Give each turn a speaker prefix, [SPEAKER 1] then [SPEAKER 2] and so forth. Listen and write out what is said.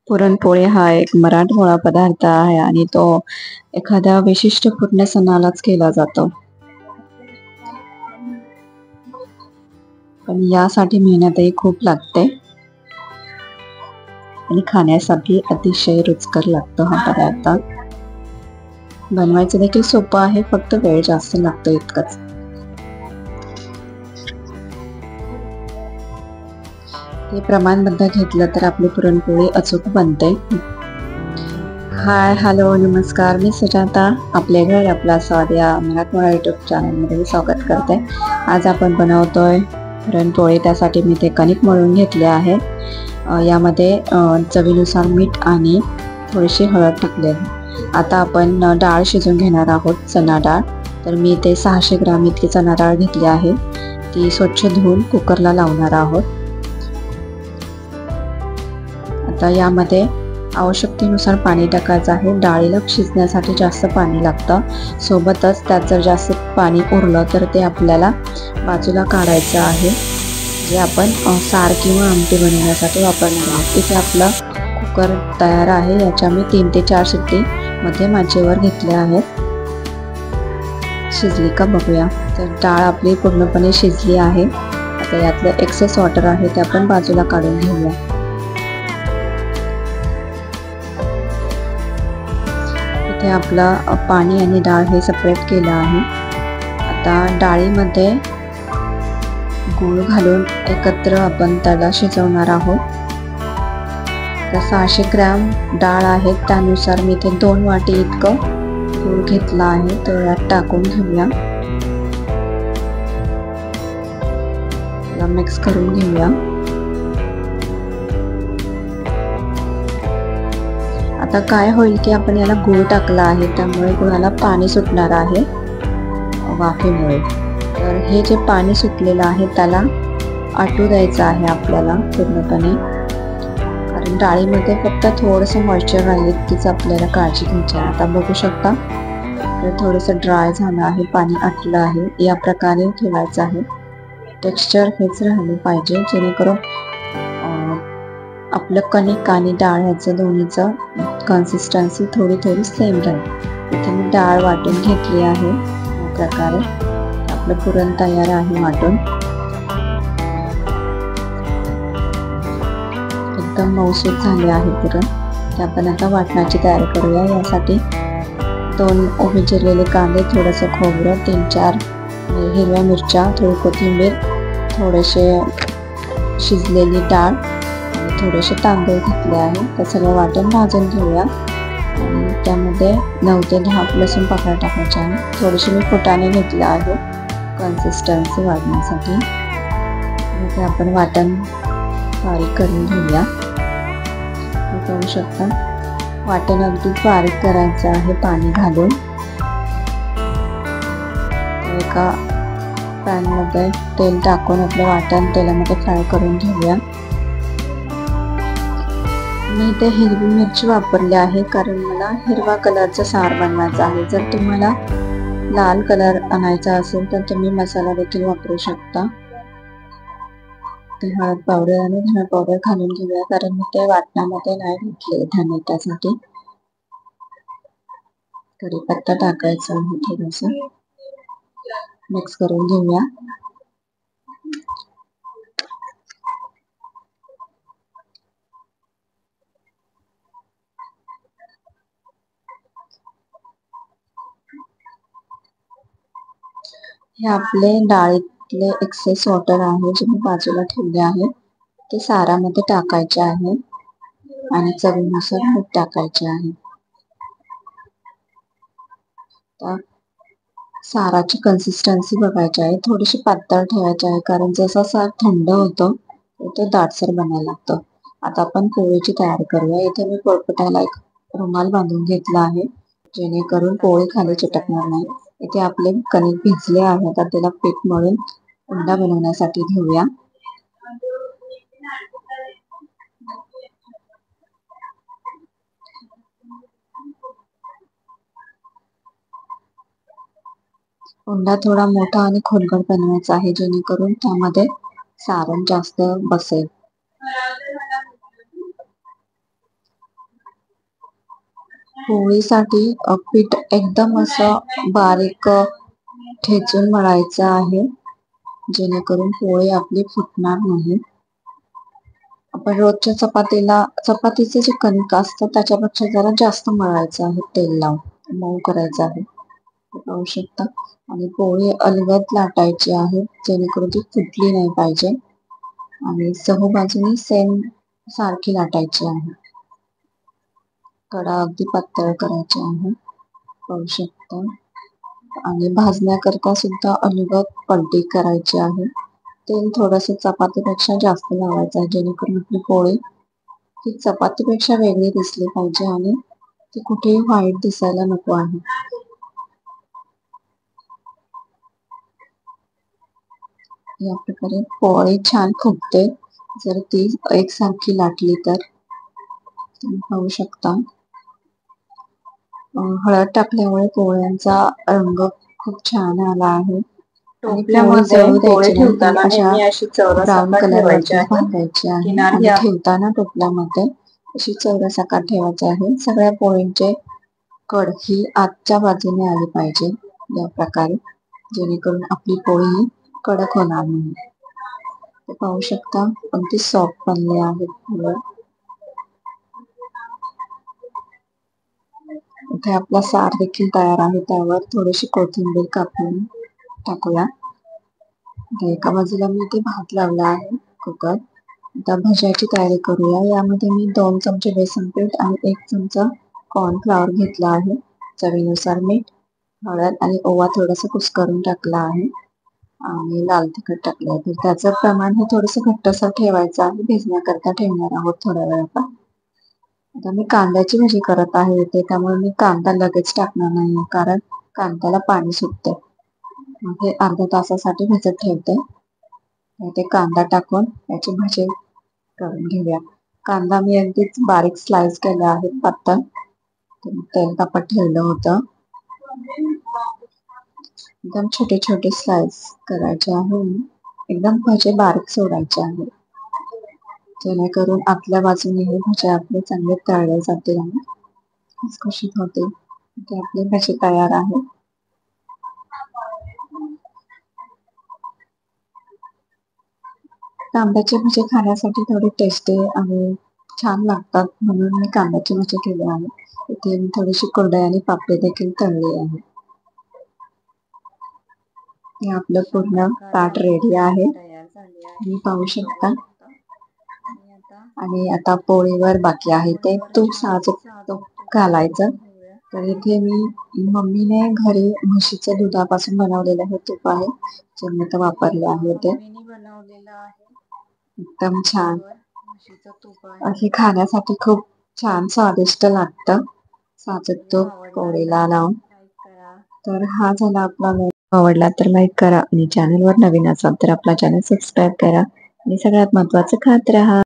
[SPEAKER 1] पुरणपोळी हा एक मराठमोळा पदार्थ आहे आणि तो एखाद्या विशिष्ट पूर्ण सणालाच केला जातो. पण यासाठी मेहनतही खूप लागते आणि खाण्यासाठी अतिशय रुचकर लागतो हा पदार्थ. बनवायचं देखील सोपं आहे, फक्त वेळ जास्त लागतो इतकंच. हे प्रमाणबद्ध घेतलं तर आपली पुरणपोळी अचूक बनते. हाय, हॅलो, नमस्कार. मी सुजाता. आपले घर आपला स्वाद या मराठमोळा युट्यूब चॅनलमध्ये स्वागत करते. आज आपण बनवतोय पुरणपोळी. त्यासाठी मी ते कणिक मळून घेतले आहे. यामध्ये चवीनुसार मीठ आणि थोडीशी हळद टाकली आहे. आता आपण डाळ शिजवून घेणार आहोत, चणा डाळ. तर मी ते 600 ग्राम इतकी चणा डाळ घेतली आहे. ती स्वच्छ धुवून कुकरला लावणार आहोत. आता यामध्ये आवश्यकतेनुसार पाणी टाकायचं आहे. डाळीला शिजण्यासाठी जास्त पाणी लागतं. सोबतच त्यात जर जास्त पाणी उरलं तर ते आपल्याला बाजूला काढायचं आहे, जे आपण सार किंवा आमटी बनवण्यासाठी वापरणार आहोत. इथे आपलं कुकर तयार आहे. याच्या मी 3 ते 4 शिट्टी मध्ये माचेवर घेतल्या आहेत. शिजली का बघूया. तर डाळ आपली पूर्णपणे शिजली आहे. आता यातलं एक्सेस वॉटर आहे ते आपण बाजूला काढून घेऊया. इथे आपलं पाणी आणि डाळ हे सेपरेट केलं आहे. आता डाळीमध्ये गूळ घालून एकत्र आपण त्याला शिजवणार आहोत. तर 600 ग्रॅम डाळ आहे, त्यानुसार मी इथे 2 वाटी इतकं गूळ घेतला आहे. तो यात टाकून घेऊया. मिक्स करून घेऊया. आता काय होईल की आपण याला गूळ टाकला आहे, त्यामुळे गुळाला पाणी सुटणार आहे वाफेमुळे. तर हे जे पाणी सुटलेलं आहे त्याला आटू द्यायचं आहे आपल्याला पूर्णपणे, कारण डाळीमध्ये फक्त थोडंसं मॉइश्चर राहिले तीच आपल्याला काळजी घ्यायची आहे. आता बघू शकता तर थोडंसं ड्राय झालं आहे, पाणी आटलं आहे. या प्रकारे ठेवायचं आहे. टेक्स्चर हेच राहिलं पाहिजे, जेणेकरून आपलं कणिक आणि डाळ ह्याचं दोन्हीचं कन्सिस्टन्सी थोडी सेम राहील. इथे मी डाळ वाटून घेतली आहे. या प्रकारे आपलं पुरण तयार आहे वाटून. एकदम मऊसूत झाले आहे पुरण. ते आपण आता वाटणाची तयारी करूया. यासाठी 2 उभे चिरलेले कांदे, थोडंसं खोबरं, 3-4 हिरव्या मिरच्या, थोडी कोथिंबीर, थोडेसे शिजलेली डाळ आणि थोडेसे तांदूळ घेतले आहे. ते सगळं वाटण भाजून घेऊया. आणि त्यामध्ये 9 ते 10 लसूण पाकळ्या टाकायच्या आहे. थोडेसे मी फुटाणे घेतले आहे कन्सिस्टन्सी वाढण्यासाठी. इथे आपण वाटण बारीक करून घेऊया. बघू शकता वाटण अगदी बारीक करायचं आहे पाणी घालून. एका पॅनमध्ये तेल टाकून आपलं वाटण तेलामध्ये फ्राय करून घेऊया. मी इथे हिरवी मिरची वापरली आहे, कारण मला हिरवा कलरचा सार बनवायचा आहे. जर तुम्हाला लाल कलर आणायचा असेल तर तुम्ही मसाला देखील वापरू शकता. हळद पावडर आणि धना पावडर घालून घेऊया, कारण मी ते वाटणामध्ये नाही घातले धने. त्यासाठी कढीपत्ता टाकायचा आहे. थोडंसं मिक्स करून घेऊया. हे आपले डाळीतले एक्सेस वॉटर आहे जे मी बाजूला ठेवले आहे, ते सारामध्ये टाकायचे आहे आणि चवीनुसार मीठ टाकायचे आहे. साराची कन्सिस्टन्सी बघायची आहे. थोडीशी पातळ ठेवायची आहे, कारण जसा सार थंड होतो तो दाटसर बनायला लागतो. आता आपण पोळीची तयारी करूया. इथे मी पोळपाटाला एक रुमाल बांधून घेतला आहे, जेणेकरून पोळी खाली चिटकणार नाही. इथे आपले कणिक भिजले आहे. आता त्याला पीठ मळून उंडा बनवण्यासाठी घेऊया. उंडा थोडा मोठा आणि खोलगट बनवायचा आहे, जेणेकरून त्यामध्ये सारण जास्त बसेल. पोळीसाठी पीठ एकदम असं बारीक ठेचून मळायचं आहे, जेणेकरून पोळी आपली फुटणार नाही. आपण रोजच्या चपातीचे जे कणिक असतं त्याच्यापेक्षा जरा जास्त मळायचं आहे, तेल लावून मऊ करायचं आहे, पाहू शकता. आणि पोळी अलगद लाटायची आहे, जेणेकरून ती फुटली नाही पाहिजे. आणि चहू बाजूनी सेम सारखी लाटायची आहे. कडा अगदी पातळ करायचे आहे, पाहू शकता. आणि भाजण्याकरता सुद्धा अलगद पलटी करायची आहे. तेल थोडंसं चपातीपेक्षा जास्त लावायचं आहे, जेणेकरून आपली पोळी ही चपातीपेक्षा वेगळी दिसली पाहिजे आणि ती कुठेही व्हाईट दिसायला नको आहे. या प्रकारे पोळी छान फुगते जर ती एकसारखी लाटली तर. तुम्ही पाहू शकता. हळद टाकल्यामुळे पोळ्यांचा रंग खूप छान आला आहे.
[SPEAKER 2] टोपल्यामध्ये पोळी ठेवताना नेहमी अशी
[SPEAKER 1] ब्राऊन
[SPEAKER 2] चौरसाकार
[SPEAKER 1] कलर
[SPEAKER 2] ठेवायची
[SPEAKER 1] वरती
[SPEAKER 2] आहे.
[SPEAKER 1] भाजायची आहे
[SPEAKER 2] किनारी
[SPEAKER 1] आणि ठेवताना टोपल्यामध्ये अशी चौरसाकार ठेवायची आहे. सगळ्या पोळींचे कड ही आतच्या बाजूने आली पाहिजे या प्रकारे, जेणेकरून आपली पोळी कडक होणार नाही. ते पाहू शकता अगदी सॉफ्ट बनले आहेत पोळी. इथे आपला सार देखील तयार आहे, त्यावर थोडीशी कोथिंबीर कापून टाकूया. एका बाजूला मी इथे भात लावला आहे कुकर. आता भज्याची तयारी करूया. यामध्ये मी 2 चमचे बेसन पीठ आणि 1 चमचा कॉर्नफ्लॉवर घेतला आहे. चवीनुसार मीठ, हळद आणि ओवा थोडासा कुस्करून टाकला आहे आणि लाल तिखट टाकलं आहे. तर त्याचं प्रमाण हे थोडंसं घट्टसर ठेवायचं आहे, भिजण्याकरता ठेवणार आहोत थोड्या वेळ आपण. आता मी कांद्याची भजी करत आहे इथे, त्यामुळे मी कांदा लगेच टाकणार नाही, कारण कांद्याला पाणी सुटते. मग हे अर्ध्या तासासाठी भिजत ठेवते. ते कांदा टाकून याची भजी करून घेऊया. कांदा मी अगदीच बारीक स्लाइस केले आहेत पातळ. तेल तापत ठेवलं होतं. एकदम छोटे छोटे स्लाइस करायचे आहे, एकदम भजे बारीक सोडायचे आहे, जेणेकरून आतल्या बाजूने हे भजे आपले चांगले तळले जातील आणि खुसखुशीत होतील. ते आपले भजे तयार आहे. कांद्याचे भजे खाण्यासाठी थोडे टेस्टी आणि छान लागतात, म्हणून मी कांद्याचे भजे केले आहे. इथे मी थोडीशी कुरडई आणि पापडी देखील तळली आहे. हे आपलं पूर्ण ताट रेडी आहे, तुम्ही पाहू शकता. आणि आता पोळीवर बाकी आहे ते तूप, साजूक तूप घालायचं. तर इथे मी मम्मीने घरी म्हशीच्या दुधापासून बनवलेलं हे तूप आहे, जे मी आता वापरले आहे. ते एकदम छान हे खाण्यासाठी खूप छान स्वादिष्ट लागतं, साजूक तूप पोळीला लावून. तर हा झाला आपला व्हिडिओ. आवडला तर लाईक करा आणि चॅनलवर नवीन असाल तर आपला चॅनल सबस्क्राईब करा आणि सगळ्यात महत्त्वाचं खात राहा.